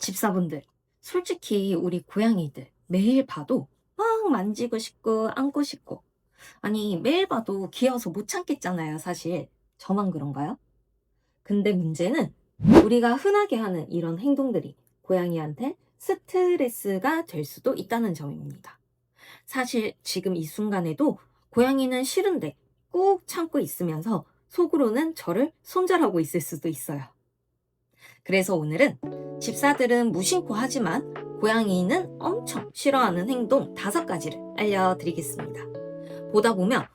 집사분들, 솔직히 우리 고양이들 매일 봐도 막 만지고 싶고 안고 싶고, 아니 매일 봐도 귀여워서 못 참겠잖아요, 사실. 저만 그런가요? 근데 문제는 우리가 흔하게 하는 이런 행동들이 고양이한테 스트레스가 될 수도 있다는 점입니다. 사실 지금 이 순간에도 고양이는 싫은데 꾹 참고 있으면서 속으로는 저를 손절하고 있을 수도 있어요. 그래서 오늘은 집사들은 무심코 하지만 고양이는 엄청 싫어하는 행동 5가지를 알려드리겠습니다. 보다 보면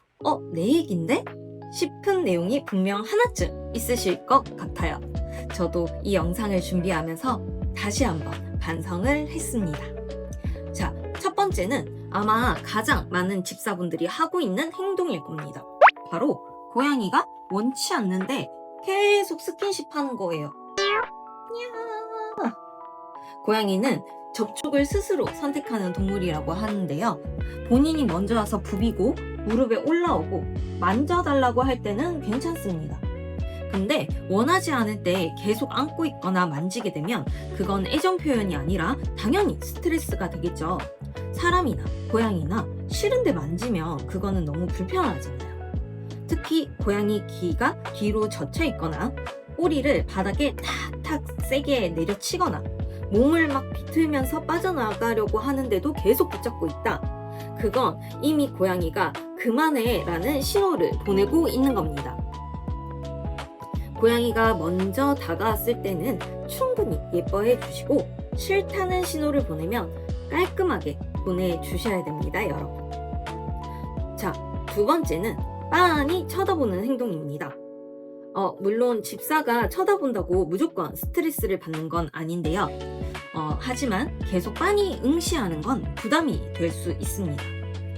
내 얘긴데? 싶은 내용이 분명 하나쯤 있으실 것 같아요. 저도 이 영상을 준비하면서 다시 한번 반성을 했습니다. 자, 첫 번째는 아마 가장 많은 집사분들이 하고 있는 행동일 겁니다. 바로 고양이가 원치 않는데 계속 스킨십 하는 거예요. 고양이는 접촉을 스스로 선택하는 동물이라고 하는데요. 본인이 먼저 와서 부비고 무릎에 올라오고 만져달라고 할 때는 괜찮습니다. 근데 원하지 않을 때 계속 안고 있거나 만지게 되면 그건 애정 표현이 아니라 당연히 스트레스가 되겠죠. 사람이나 고양이나 싫은데 만지면 그거는 너무 불편하잖아요. 특히 고양이 귀가 뒤로 젖혀 있거나 꼬리를 바닥에 탁탁 세게 내려치거나 몸을 막 비틀면서 빠져나가려고 하는데도 계속 붙잡고 있다. 그건 이미 고양이가 그만해 라는 신호를 보내고 있는 겁니다. 고양이가 먼저 다가왔을 때는 충분히 예뻐해 주시고 싫다는 신호를 보내면 깔끔하게 보내주셔야 됩니다, 여러분. 자, 두 번째는 빤히 쳐다보는 행동입니다. 물론 집사가 쳐다본다고 무조건 스트레스를 받는 건 아닌데요. 하지만 계속 빤히 응시하는 건 부담이 될 수 있습니다.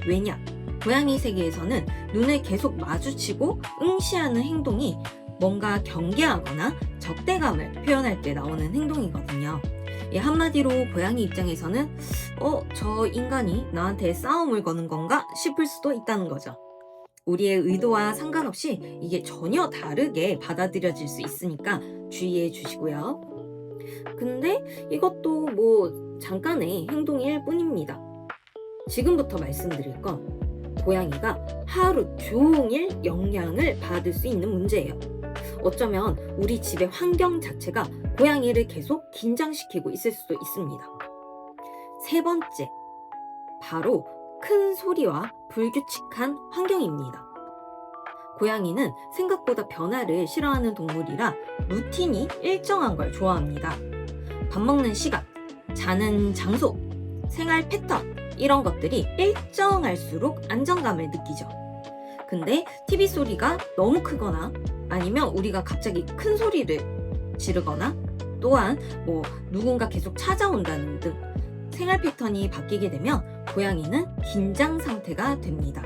왜냐? 고양이 세계에서는 눈을 계속 마주치고 응시하는 행동이 뭔가 경계하거나 적대감을 표현할 때 나오는 행동이거든요. 한마디로 고양이 입장에서는 저 인간이 나한테 싸움을 거는 건가 싶을 수도 있다는 거죠. 우리의 의도와 상관없이 이게 전혀 다르게 받아들여질 수 있으니까 주의해 주시고요. 근데 이것도 잠깐의 행동일 뿐입니다. 지금부터 말씀드릴 건 고양이가 하루 종일 영향을 받을 수 있는 문제예요. 어쩌면 우리 집의 환경 자체가 고양이를 계속 긴장시키고 있을 수도 있습니다. 세 번째, 바로 큰 소리와 불규칙한 환경입니다. 고양이는 생각보다 변화를 싫어하는 동물이라 루틴이 일정한 걸 좋아합니다. 밥 먹는 시간, 자는 장소, 생활 패턴 이런 것들이 일정할수록 안정감을 느끼죠. 근데 TV 소리가 너무 크거나 아니면 우리가 갑자기 큰 소리를 지르거나 또한 누군가 계속 찾아온다는 등 생활 패턴이 바뀌게 되면 고양이는 긴장 상태가 됩니다.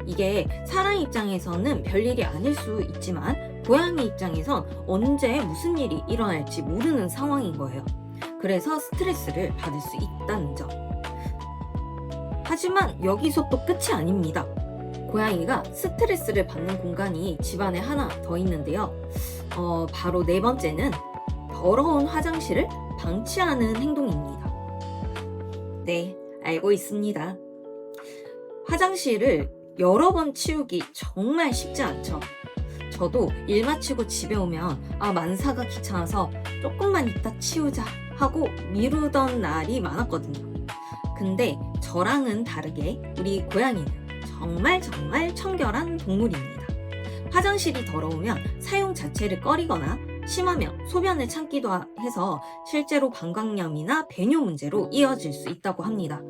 이게 사람 입장에서는 별일이 아닐 수 있지만 고양이 입장에선 언제 무슨 일이 일어날지 모르는 상황인 거예요. 그래서 스트레스를 받을 수 있다는 점. 하지만 여기서 또 끝이 아닙니다. 고양이가 스트레스를 받는 공간이 집안에 하나 더 있는데요. 바로 네 번째는 더러운 화장실을 방치하는 행동입니다. 네, 알고 있습니다. 화장실을 여러 번 치우기 정말 쉽지 않죠. 저도 일 마치고 집에 오면 만사가 귀찮아서 조금만 이따 치우자 하고 미루던 날이 많았거든요. 근데 저랑은 다르게 우리 고양이는 정말 청결한 동물입니다. 화장실이 더러우면 사용 자체를 꺼리거나 심하면 소변을 참기도 해서 실제로 방광염이나 배뇨 문제로 이어질 수 있다고 합니다.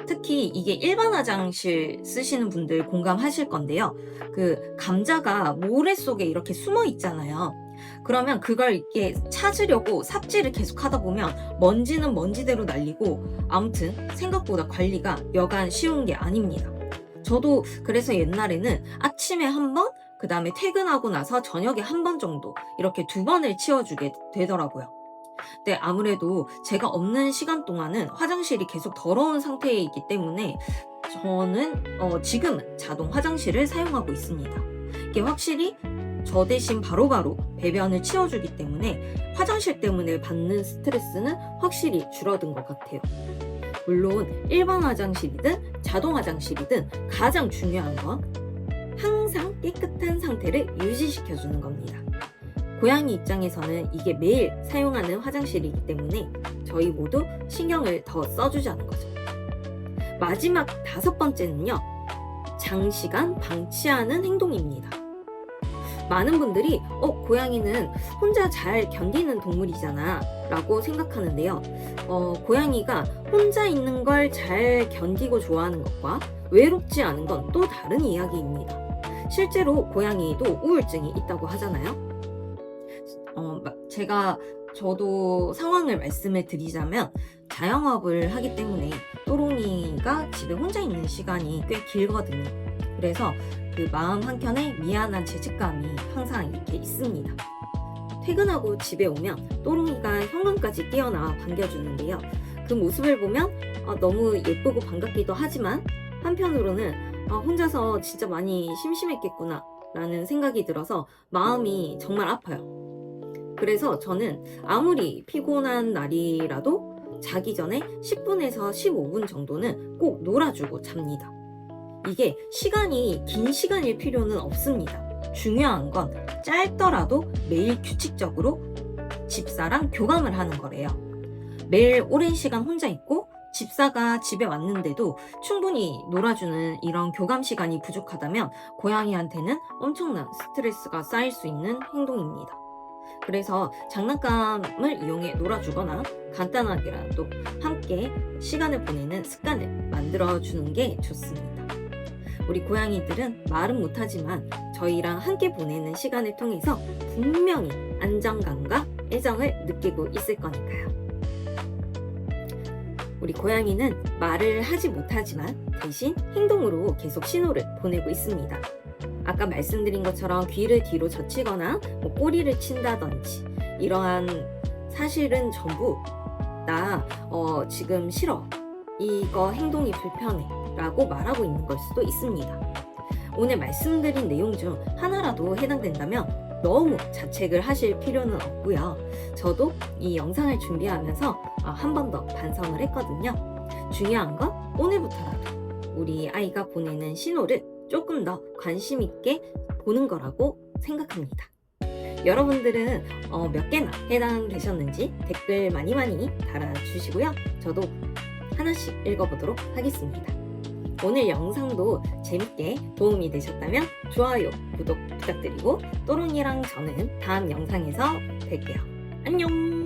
특히 이게 일반 화장실 쓰시는 분들 공감하실 건데요. 그 감자가 모래 속에 이렇게 숨어 있잖아요. 그러면 그걸 이렇게 찾으려고 삽질을 계속 하다 보면 먼지는 먼지대로 날리고 아무튼 생각보다 관리가 여간 쉬운 게 아닙니다. 저도 그래서 옛날에는 아침에 한 번, 그 다음에 퇴근하고 나서 저녁에 한 번 정도 이렇게 2번을 치워주게 되더라고요. 근데 아무래도 제가 없는 시간 동안은 화장실이 계속 더러운 상태이기 때문에 저는 지금은 자동 화장실을 사용하고 있습니다. 이게 확실히 저 대신 바로바로 배변을 치워주기 때문에 화장실 때문에 받는 스트레스는 확실히 줄어든 것 같아요. 물론 일반 화장실이든 자동 화장실이든 가장 중요한 건 항상 깨끗한 상태를 유지시켜주는 겁니다. 고양이 입장에서는 이게 매일 사용하는 화장실이기 때문에 저희 모두 신경을 더 써주자는 거죠. 마지막 5번째는요. 장시간 방치하는 행동입니다. 많은 분들이 고양이는 혼자 잘 견디는 동물이잖아 라고 생각하는데요. 고양이가 혼자 있는 걸 잘 견디고 좋아하는 것과 외롭지 않은 건 또 다른 이야기입니다. 실제로 고양이도 우울증이 있다고 하잖아요. 저도 상황을 말씀을 드리자면 자영업을 하기 때문에 또롱이가 집에 혼자 있는 시간이 꽤 길거든요. 그래서 그 마음 한켠에 미안한 죄책감이 항상 이렇게 있습니다. 퇴근하고 집에 오면 또롱이가 현관까지 뛰어나와 반겨주는데요. 그 모습을 보면 너무 예쁘고 반갑기도 하지만 한편으로는 혼자서 진짜 많이 심심했겠구나 라는 생각이 들어서 마음이 정말 아파요. 그래서 저는 아무리 피곤한 날이라도 자기 전에 10분에서 15분 정도는 꼭 놀아주고 잡니다. 이게 시간이 긴 시간일 필요는 없습니다. 중요한 건 짧더라도 매일 규칙적으로 집사랑 교감을 하는 거래요. 매일 오랜 시간 혼자 있고 집사가 집에 왔는데도 충분히 놀아주는 이런 교감 시간이 부족하다면 고양이한테는 엄청난 스트레스가 쌓일 수 있는 행동입니다. 그래서 장난감을 이용해 놀아주거나 간단하게라도 함께 시간을 보내는 습관을 만들어주는 게 좋습니다. 우리 고양이들은 말은 못하지만 저희랑 함께 보내는 시간을 통해서 분명히 안정감과 애정을 느끼고 있을 거니까요. 우리 고양이는 말을 하지 못하지만 대신 행동으로 계속 신호를 보내고 있습니다. 아까 말씀드린 것처럼 귀를 뒤로 젖히거나 꼬리를 친다든지 이러한 사실은 전부 나 지금 싫어, 이거 행동이 불편해 라고 말하고 있는 걸 수도 있습니다. 오늘 말씀드린 내용 중 하나라도 해당된다면 너무 자책을 하실 필요는 없고요. 저도 이 영상을 준비하면서 한 번 더 반성을 했거든요. 중요한 건 오늘부터라도 우리 아이가 보내는 신호를 조금 더 관심 있게 보는 거라고 생각합니다. 여러분들은 몇 개나 해당되셨는지 댓글 많이 달아주시고요. 저도 하나씩 읽어보도록 하겠습니다. 오늘 영상도 재밌게 도움이 되셨다면 좋아요, 구독 부탁드리고 또롱이랑 저는 다음 영상에서 뵐게요. 안녕!